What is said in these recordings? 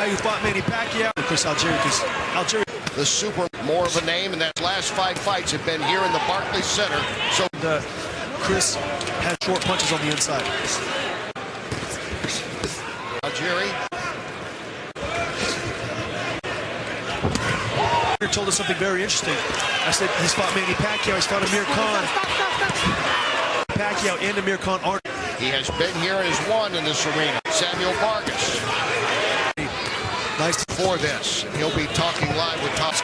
guy who fought Manny Pacquiao. Chris Algieri, because Algieri, the super, more of a name, and that last 5 fights have been here in the Barclays Center. So Chris has short punches on the inside. Algieri told us something very interesting. I said he's fought Manny Pacquiao, he's fought Amir Khan. Pacquiao and Amir Khan aren't. He has been here and has won in this arena. Samuel Vargas. Nice for this. He'll be talking live with Tops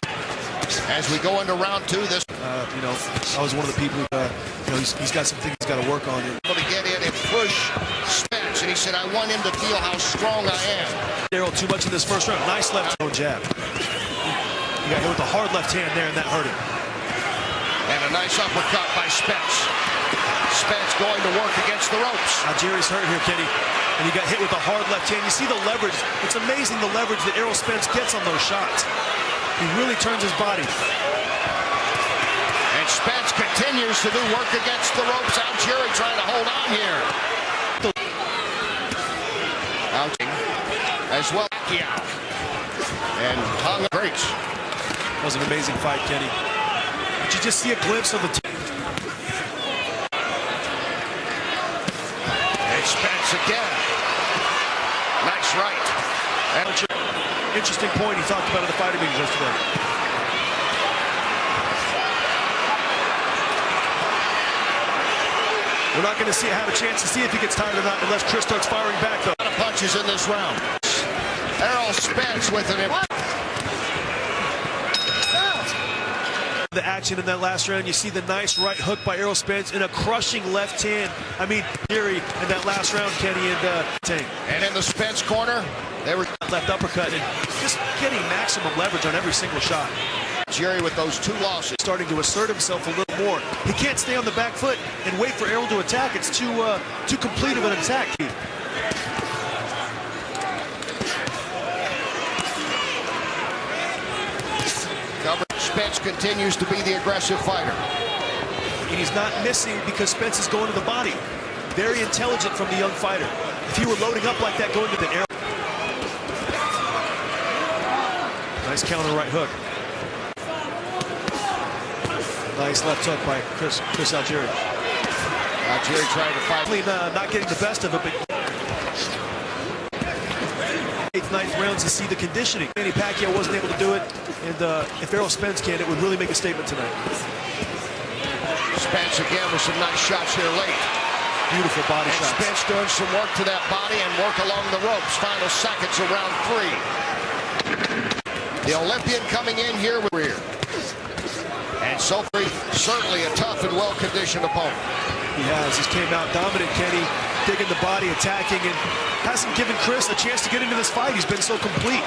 as we go into round 2. This, you know, I was one of the people who, you know, he's got some things he's got to work on. To get in and push Spence, and he said, "I want him to feel how strong I am." Errol too much in this first round. Nice left jab. He got hit with a hard left hand there, and that hurt him. And a nice uppercut by Spence. Spence going to work against the ropes. Algieri's hurt here, Kenny. And he got hit with a hard left hand. You see the leverage. It's amazing the leverage that Errol Spence gets on those shots. He really turns his body. And Spence continues to do work against the ropes. Algieri trying to hold on here. As well, Pacquiao. And hung breaks. That was an amazing fight, Kenny. Did you just see a glimpse of the team? And Spence again. Nice right. And interesting point he talked about in the fighter meetings yesterday. We're not going to have a chance to see if he gets tired or not unless Chris starts firing back, though. A lot of punches in this round. Errol Spence with an the action in that last round. You see the nice right hook by Errol Spence and a crushing left hand. I mean, Algieri in that last round, Kenny and Tank. And in the Spence corner, they were left uppercut and just getting maximum leverage on every single shot. Algieri with those 2 losses. Starting to assert himself a little more. He can't stay on the back foot and wait for Errol to attack. It's too complete of an attack. Spence continues to be the aggressive fighter. And he's not missing because Spence is going to the body. Very intelligent from the young fighter. If he were loading up like that going to the Errol. Nice counter right hook. Nice left hook by Chris Algieri. Algieri trying to fight. Not getting the best of it, but 8th, 9th rounds to see the conditioning. Manny Pacquiao wasn't able to do it, and if Errol Spence can, it would really make a statement tonight. Spence again with some nice shots here late. Beautiful body shots. Spence doing some work to that body and work along the ropes. Final seconds of round 3. The Olympian coming in here with rear. And so certainly a tough and well-conditioned opponent. He has. He's came out dominant, Kenny, digging the body, attacking, and hasn't given Chris a chance to get into this fight. He's been so complete.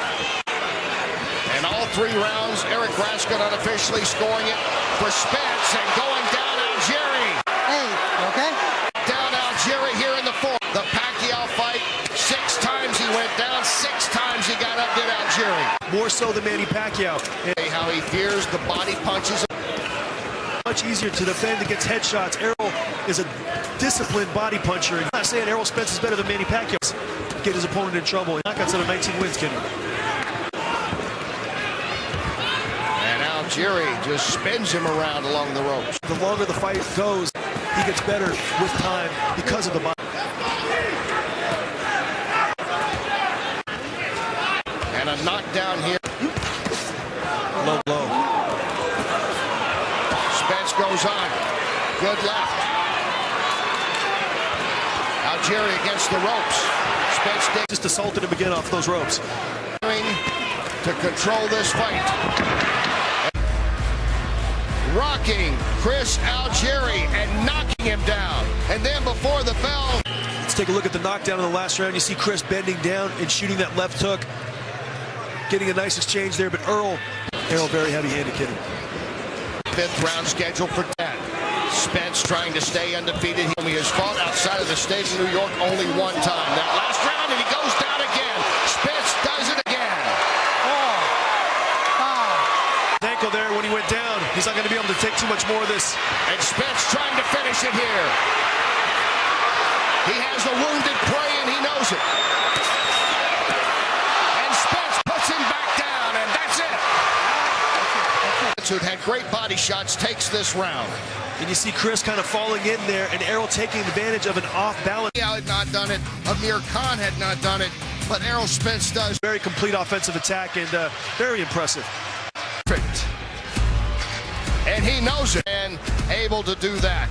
And all 3 rounds, Eric Raskin unofficially scoring it for Spence and going down Algieri. Hey, okay? Down Algieri here in the 4th. The Pacquiao fight, 6 times he went down, 6 times he got up, did Algieri. More so than Manny Pacquiao. How he fears the body punches. Much easier to defend against headshots. Errol is a disciplined body puncher. I'm not saying Errol Spence is better than Manny Pacquiao. Get his opponent in trouble. Knockouts out of 19 wins, Kenny. And Algieri just spins him around along the ropes. The longer the fight goes, he gets better with time because of the body. And a knockdown here. Low blow. Spence goes on. Good left. Algieri against the ropes. Spence just assaulted him again off those ropes. To control this fight. Rocking Chris Algieri and knocking him down. And then before the bell. Let's take a look at the knockdown in the last round. You see Chris bending down and shooting that left hook. Getting a nice exchange there, but Errol very heavy-handed, Kenny. 5th round scheduled for 10. Spence trying to stay undefeated. He has fought outside of the state of New York only 1 time. That last round, and he goes down again. Spence does it again. Ankle there when he went down. He's not going to be able to take too much more of this. And Spence trying to finish it here. He has a wounded prey, and he knows it. And Spence Spence, who'd had great body shots, takes this round. And you see Chris kind of falling in there, and Errol taking advantage of an off-balance. He had not done it. Amir had not done it, but Errol Spence does. Very complete offensive attack and very impressive. Perfect. And he knows it and able to do that.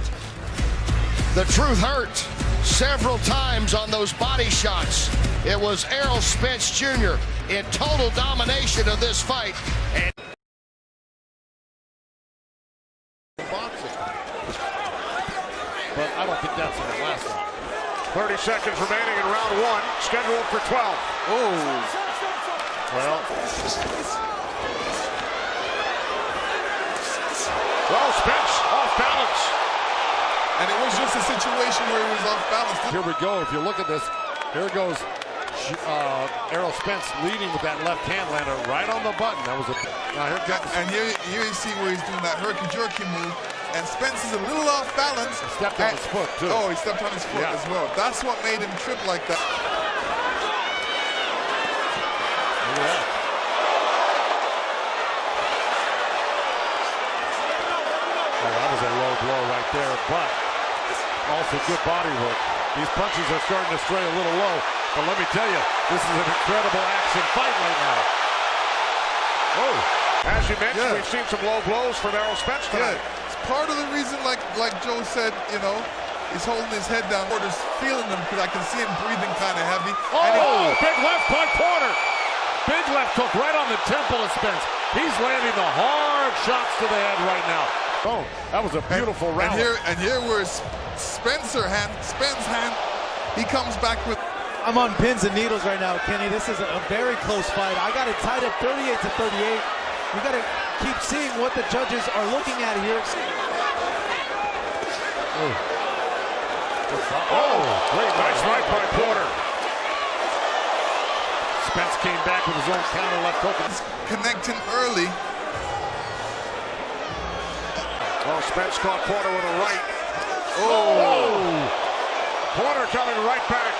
The truth hurt several times on those body shots. It was Errol Spence Jr. in total domination of this fight. And but I don't think that's going to last long. 30 seconds remaining in round one, scheduled for 12. Oh. Well, Spence off balance. And it was just a situation where he was off balance. Here we go. If you look at this, here goes Errol Spence leading with that left hand lander right on the button. That was a. Now here comes. And here you see where he's doing that herky-jerky move. And Spence is a little off balance. He stepped on his foot, too. Oh, he stepped on his foot as well. That's what made him trip like that. Look at that. Oh, that was a low blow right there, but also good body work. These punches are starting to stray a little low, but let me tell you, this is an incredible action fight right now. Oh, as you mentioned, we've seen some low blows from Errol Spence tonight. Part of the reason, like Joe said, you know, he's holding his head down. Porter's feeling him because I can see him breathing kind of heavy. Oh, big left by Porter. Big left hook right on the temple of Spence. He's landing the hard shots to the head right now. Oh, that was a beautiful round. And here where Spence hand, he comes back with. I'm on pins and needles right now, Kenny. This is a very close fight. I got it tied at 38-38. You got to keep seeing what the judges are looking at here. Oh, great nice right by Porter. Spence came back with his own counter left hook. Connecting early. Well, Spence caught Porter with a right. Oh! Porter coming right back.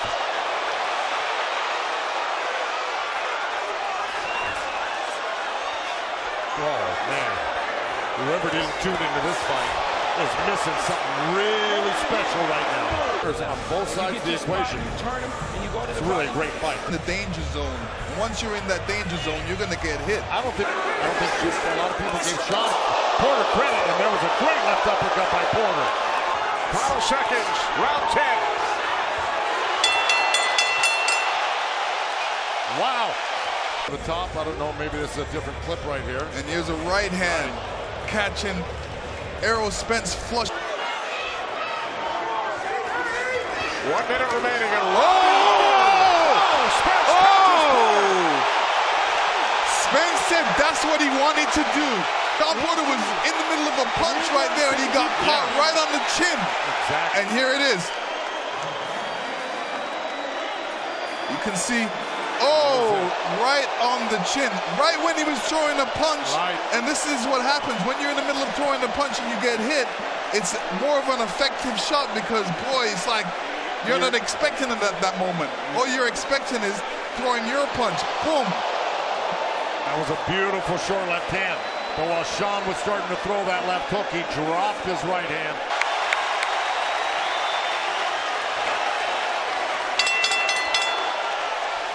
Oh, man. Whoever didn't tune into this fight is missing something really special right now. On both sides of the equation. It's really a great fight. In the danger zone. Once you're in that danger zone, you're going to get hit. I don't think a lot of people gave Sean Porter credit, and there was a great left uppercut by Porter. Final seconds, round 10. Wow. The top, I don't know, maybe this is a different clip right here. And here's a right hand catching Errol Spence flush. 1 minute remaining and Spence! Spence said that's what he wanted to do. Sean Porter was in the middle of a punch right there and he got caught right on the chin. Exactly. And here it is. You can see, right on the chin, right when he was throwing a punch. Right. And this is what happens when you're in the middle of throwing a punch and you get hit. It's more of an effective shot because, boy, it's like you're not expecting it at that moment. All you're expecting is throwing your punch. Boom. That was a beautiful short left hand. But while Sean was starting to throw that left hook, he dropped his right hand.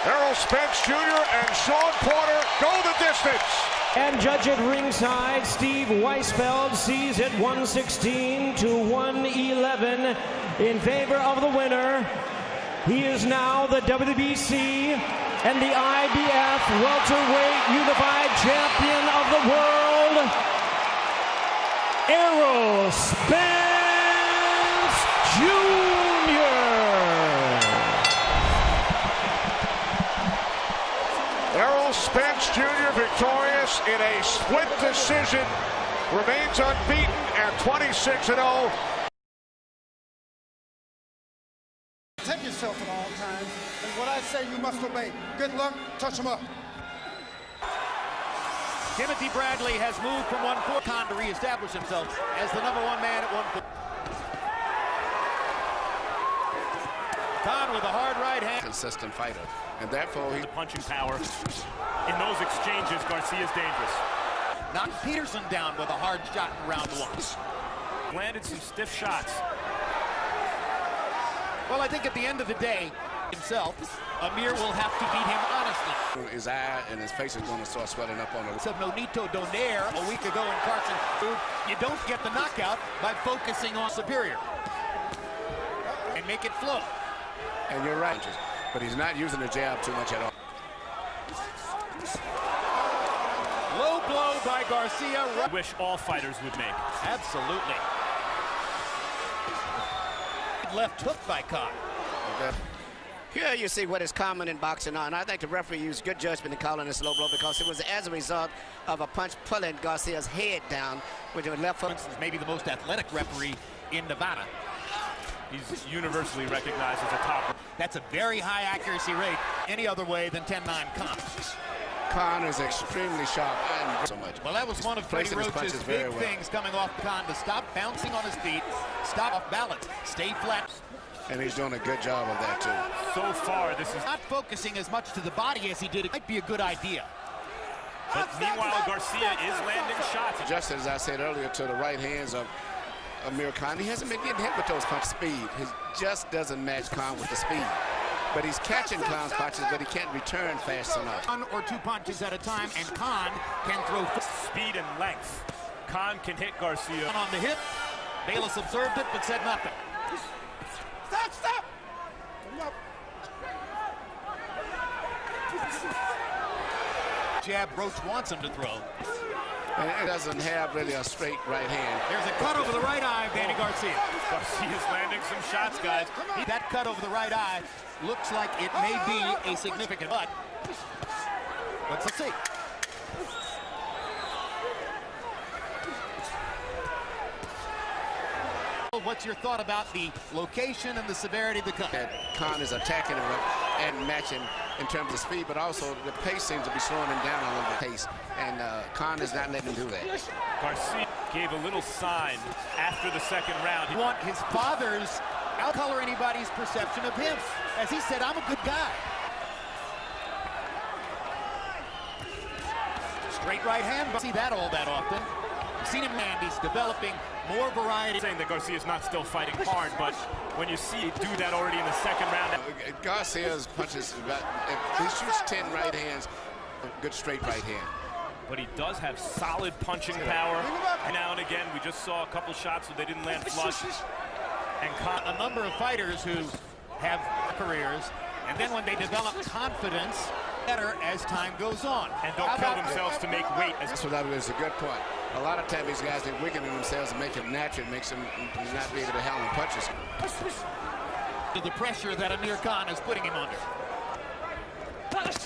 Errol Spence Jr. and Sean Porter go the distance. And judge at ringside, Steve Weisfeld sees it 116-111 in favor of the winner. He is now the WBC and the IBF welterweight unified champion of the world, Errol Spence Jr. Errol Spence Jr. victorious in a split decision, remains unbeaten at 26-0. Protect yourself at all times, and what I say you must obey. Good luck, touch him up. Timothy Bradley has moved from 140 to reestablish himself as the #1 man at 140. Khan with a hard right hand. Consistent fighter, and therefore he's the punching power. In those exchanges, Garcia's dangerous. Knocked Peterson down with a hard shot in round one. Landed some stiff shots. Well, I think at the end of the day, himself, Amir will have to beat him honestly. His eye and his face is going to start swelling up on him. Said Nonito Donaire a week ago in Carson. You don't get the knockout by focusing on superior. And make it flow. And you're right, but he's not using the jab too much at all. Low blow by Garcia. Wish all fighters would make. Absolutely. Left hook by Khan. Okay. Here you see what is common in boxing, and I think the referee used good judgment in calling this low blow because it was as a result of a punch pulling Garcia's head down with your left hook. Maybe the most athletic referee in Nevada. He's universally recognized as a top. That's a very high accuracy rate, any other way than 10-9 Khan. Khan is extremely sharp and so much. Well, that was one of Freddie Roach's big things coming off Khan, to stop bouncing on his feet, stop off balance, stay flat. And he's doing a good job of that, too. So far, this is not focusing as much to the body as he did. It might be a good idea. But meanwhile, Garcia is landing shots. Just as I said earlier, to the right hands of Amir Khan, he hasn't been getting hit with those punch speed. He just doesn't match Khan with the speed. But he's catching Khan's punches, but he can't return fast enough. 1 or 2 punches at a time, and Khan can throw speed and length. Khan can hit Garcia. On the hip, Bayless observed it but said nothing. Stop! Jab Roach wants him to throw. And it doesn't have really a straight right hand. There's a cut over the right eye of Danny Garcia. Garcia's landing some shots, guys. That cut over the right eye looks like it may be a significant cut. Let's see. What's your thought about the location and the severity of the cut? Khan is attacking him and matching in terms of speed, but also the pace seems to be slowing him down a little bit. Pace, and Khan is not letting him do that. Garcia gave a little sign after the second round. He want his father's outcolor anybody's perception of him. As he said, I'm a good guy. Straight right hand, but see that all that often. I've seen him, and he's developing more variety. Saying that Garcia's not still fighting hard, but when you see do that already in the second round. Garcia's punches, if he shoots 10 right hands, a good straight right hand. But he does have solid punching power. Now and again, we just saw a couple shots where they didn't land flush. And a number of fighters who have careers, and then when they develop confidence, better as time goes on. And don't kill themselves to make weight. That's what that is a good point. A lot of times these guys, they weaken themselves and make them natural, makes them not be able to handle punches. The pressure that Amir Khan is putting him under. Down goes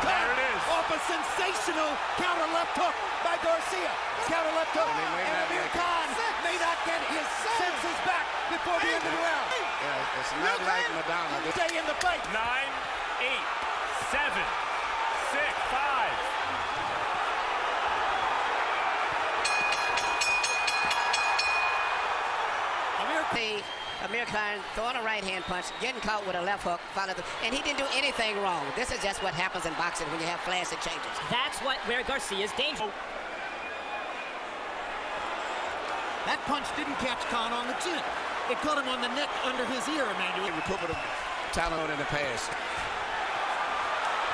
Khan! There it is. Off a sensational counter left hook by Garcia. Counter left hook, and Amir Khan may not get his senses back before the end of the round. Yeah, it's not like Madonna. Stay in the fight. 9, 8, 7, 6, 5. Amir Khan throwing a right-hand punch, getting caught with a left hook, and he didn't do anything wrong. This is just what happens in boxing when you have flashy changes. That's where Garcia's dangerous. That punch didn't catch Khan on the chin. It caught him on the neck under his ear, Emmanuel. Recuperative talent in the past.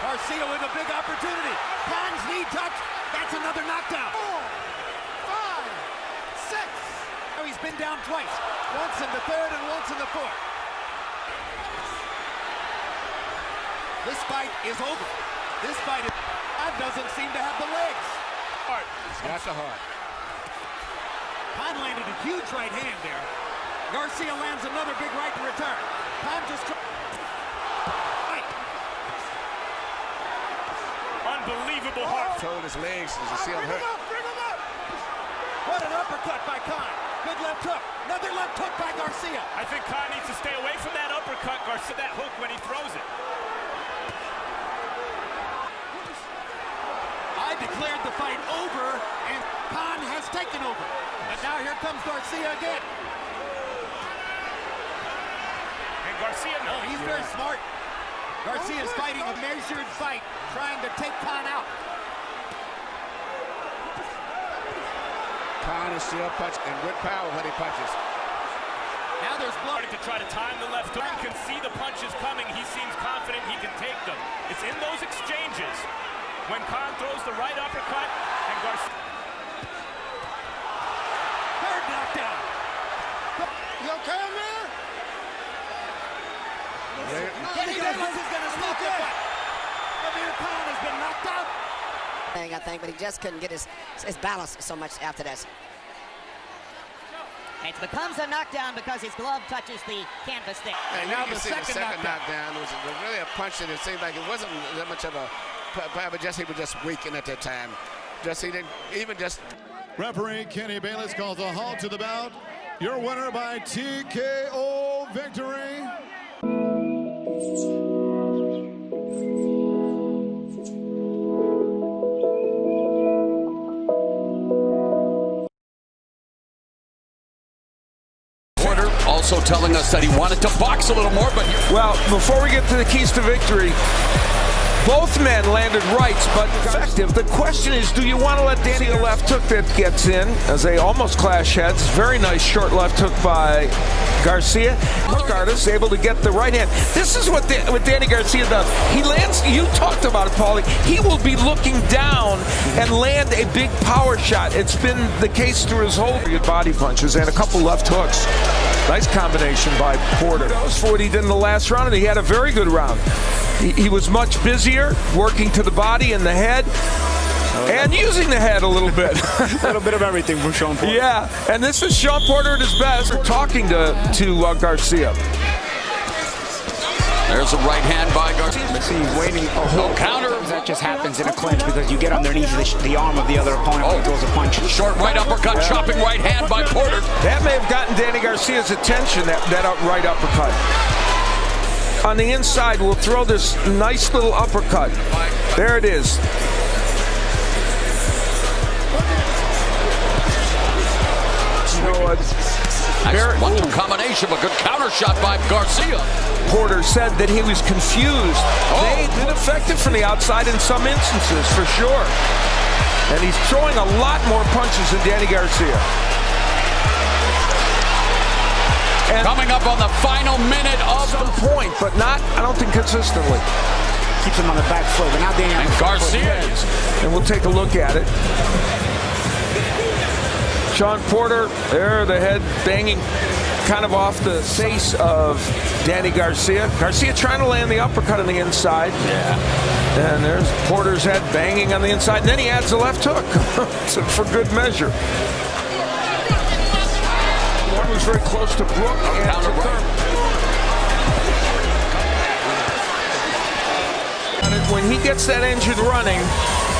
Garcia with a big opportunity. Khan's knee touch. That's another knockdown. 4, 5, 6. Oh, he's been down twice. Once in the third and once in the fourth. This fight is over. This fight doesn't seem to have the legs. He's got the heart. Khan landed a huge right hand there. Garcia lands another big right in return. Khan just Unbelievable heart. Told his legs to see him hurt. Bring him up! What an uppercut by Khan. Good left hook. Another left hook by Garcia. I think Khan needs to stay away from that uppercut, Garcia, that hook when he throws it. I declared the fight over, and Khan has taken over. But now here comes Garcia again. And Garcia, no. Oh, he's very smart. Garcia's fighting a measured fight, trying to take Khan out. Khan is still punching, and with power when he punches. Now there's blood to try to time the left hook. He can see the punches coming. He seems confident he can take them. It's in those exchanges when Khan throws the right uppercut and Garcia. Third knockdown. You okay, Amir? Danny Garcia is going to stop the fight. Amir Khan has been knocked out. I think, but he just couldn't get his balance so much after that. It becomes a knockdown because his glove touches the canvas there. And now the second knockdown was really a punch that it seemed like it wasn't that much of a, but just he was just weakened at that time. Just he didn't even just. Referee Kenny Bayless calls a halt to the bout. Your winner by TKO victory. Also telling us that he wanted to box a little more, but... Well, before we get to the keys to victory, both men landed rights, but effective. The question is, do you want to let Danny a left hook that gets in, as they almost clash heads. Very nice short left hook by Garcia. Hook artist able to get the right hand. This is what Danny Garcia does. He lands, you talked about it, Paulie, he will be looking down and land a big power shot. It's been the case through his whole body punches and a couple left hooks. Nice combination by Porter. For what he did in the last round, and he had a very good round. He was much busier, working to the body and the head, and using the head a little bit. A little bit of everything from Sean Porter. Yeah, and this is Sean Porter at his best. We're talking to Garcia. There's a right hand by Garcia. See, waiting a whole counter. That just happens in a clinch because you get underneath the arm of the other opponent when he throws a punch. Short right uppercut, chopping right hand by Porter. That may have gotten Danny Garcia's attention, that right uppercut. On the inside, we'll throw this nice little uppercut. There it is. Nice one-two combination, a good counter shot by Garcia. Porter said that he was confused. They've been effective from the outside in some instances, for sure. And he's throwing a lot more punches than Danny Garcia. And coming up on the final minute of some point, but not, I don't think, consistently. Keeps him on the back foot, but now Danny and Garcia. And we'll take a look at it. Sean Porter, there, the head banging kind of off the face of Danny Garcia. Garcia trying to land the uppercut on the inside. Yeah. And there's Porter's head banging on the inside. And then he adds a left hook for good measure. One was very close to Brook. And to when he gets that engine running,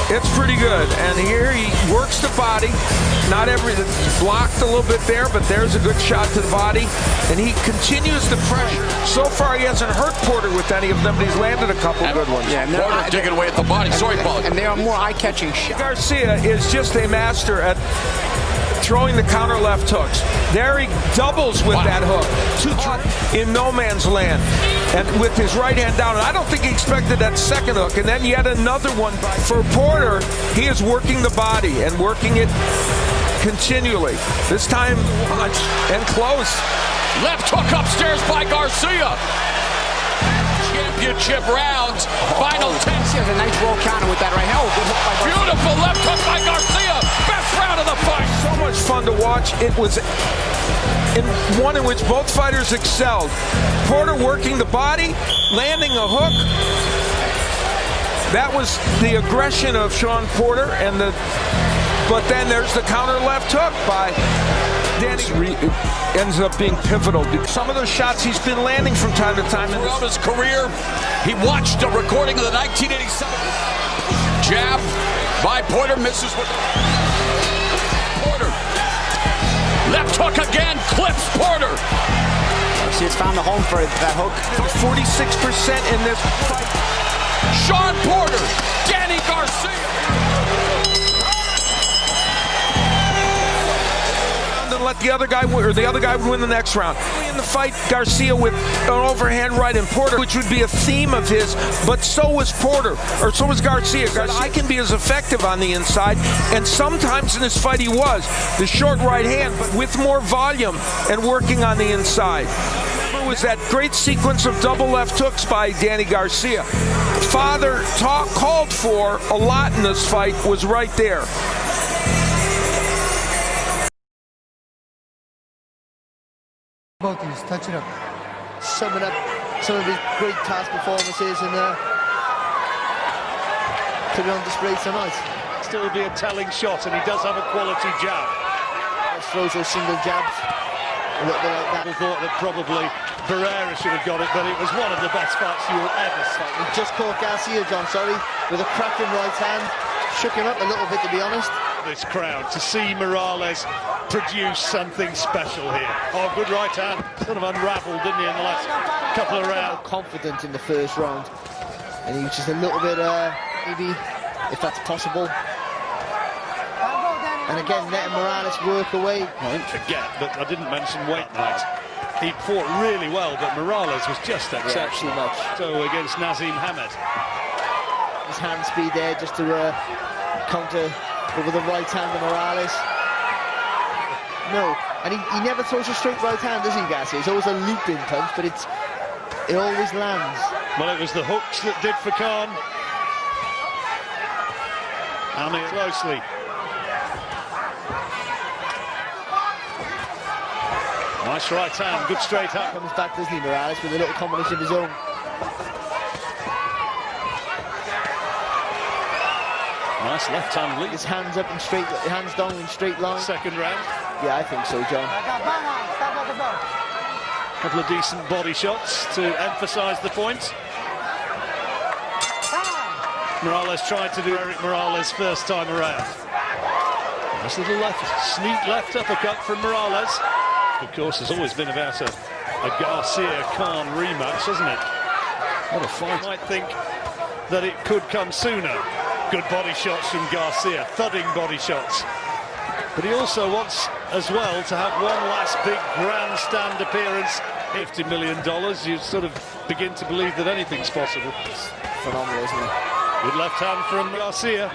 it's pretty good. And here he works the body. Not everything blocked a little bit there, but there's a good shot to the body. And he continues the pressure. So far, he hasn't hurt Porter with any of them, but he's landed a couple good ones. Yeah, Porter digging away at the body. Sorry, Paul. And they are more eye-catching shots. Garcia is just a master at throwing the counter left hooks. There he doubles with that hook. In no man's land. And with his right hand down. And I don't think he expected that second hook. And then yet another one. For Porter, he is working the body and working it continually. This time, punch and close. Left hook upstairs by Garcia. Championship rounds. Final 10. He has a nice roll counter with that right hand. Good hook by Garcia. Beautiful left hook by Garcia. Best round of the fight. So much fun to watch. It was one in which both fighters excelled. Porter working the body, landing a hook. That was the aggression of Sean Porter, but then there's the counter left hook by Danny. It ends up being pivotal. Some of those shots he's been landing from time to time. Throughout his career, he watched a recording of the 1987 jab by Porter, misses with Porter. Left hook again, clips Porter. He's found a home for that hook. 46% in this fight. Sean Porter, Danny Garcia. The and let the other guy win, or the other guy would win the next round. In the fight, Garcia with an overhand right in Porter, which would be a theme of his, but so was Porter, or so was Garcia. I can be as effective on the inside, and sometimes in this fight he was. The short right hand, but with more volume and working on the inside. It was that great sequence of double left hooks by Danny Garcia. Father called for a lot in this fight, was right there. Both these, touch it up. Summing up some of his great task performances and put it on display tonight. Still be a telling shot, and he does have a quality jab. Throws those single jabs. A little bit like that. We thought that probably Barrera should have got it, but it was one of the best fights you will ever see. He just caught Garcia, John, with a cracking right hand. Shook him up a little bit, to be honest. This crowd, to see Morales produce something special here. Oh, good right hand. Sort of unraveled, didn't he, in the last couple of rounds. Confident in the first round. And he was just a little bit, maybe, if that's possible. And again, letting Morales work away. Don't forget that I didn't mention weight night. He fought really well, but Morales was just exceptional. So against Nazim Hamed. His hand speed there just to counter over the right hand of Morales. No, and he never throws a straight right hand, does he, Garcia? It's always a looping punch, but it always lands. Well, it was the hooks that did for Khan. Amir closely. Nice right hand, good straight hand. Comes back, doesn't he, Morales, with a little combination of his own. Nice left hand lead. His hands up and straight, hands down in straight line. Second round. Yeah, I think so, John. Couple of decent body shots to emphasise the point. Morales tried to do Eric Morales first time around. Nice little sneak left uppercut from Morales. Of course, has always been about a Garcia-Khan rematch, hasn't it? What a fight. I might think that it could come sooner. Good body shots from Garcia, thudding body shots. But he also wants, as well, to have one last big grandstand appearance. $50 million, you sort of begin to believe that anything's possible. Phenomenal, isn't it? Good left hand from Garcia.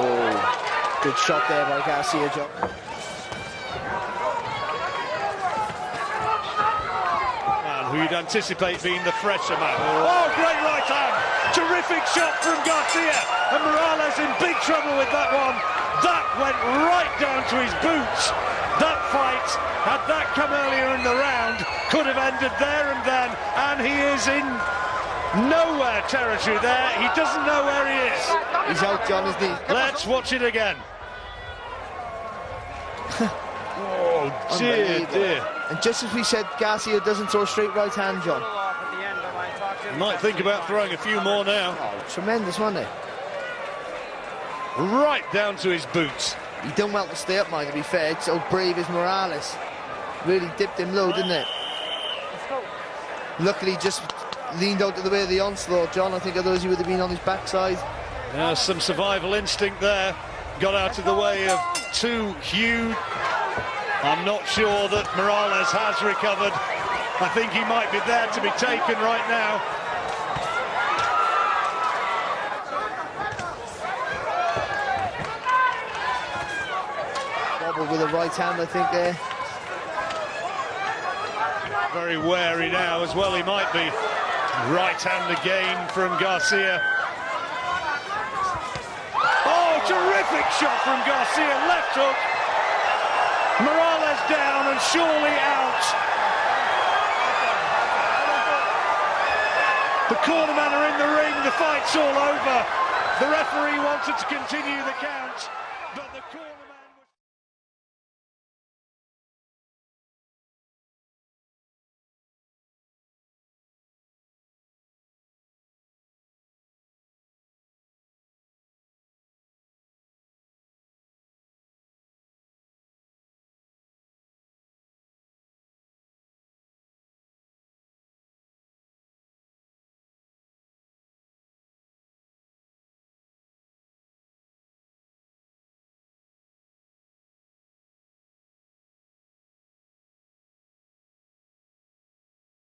Oh, good shot there by Garcia, John. Who you'd anticipate being the fresher man. Oh, great right hand! Terrific shot from Garcia, and Morales in big trouble with that one. That went right down to his boots. That fight, had that come earlier in the round, could have ended there and then, and he is in nowhere territory there. He doesn't know where he is. He's out, John, isn't he? Let's watch it again. Oh, dear, dear. And just as we said, Garcia doesn't throw a straight right hand, John. Might think about throwing a few more now. Oh, tremendous, wasn't it? Right down to his boots. He done well to stay up, mind, to be fair. It's so brave as Morales. Really dipped him low, didn't it? Luckily, just leaned out of the way of the onslaught, John. I think otherwise he would have been on his backside. Yeah, some survival instinct there. Got out of the way of two huge. I'm not sure that Morales has recovered. I think he might be there to be taken right now. Bobble with a right hand, I think, there. Very wary now as well, he might be. Right hand again from Garcia. Oh, terrific shot from Garcia, left hook. Morales down and surely out. The cornermen are in the ring, the fight's all over. The referee wanted to continue the count, but the corner...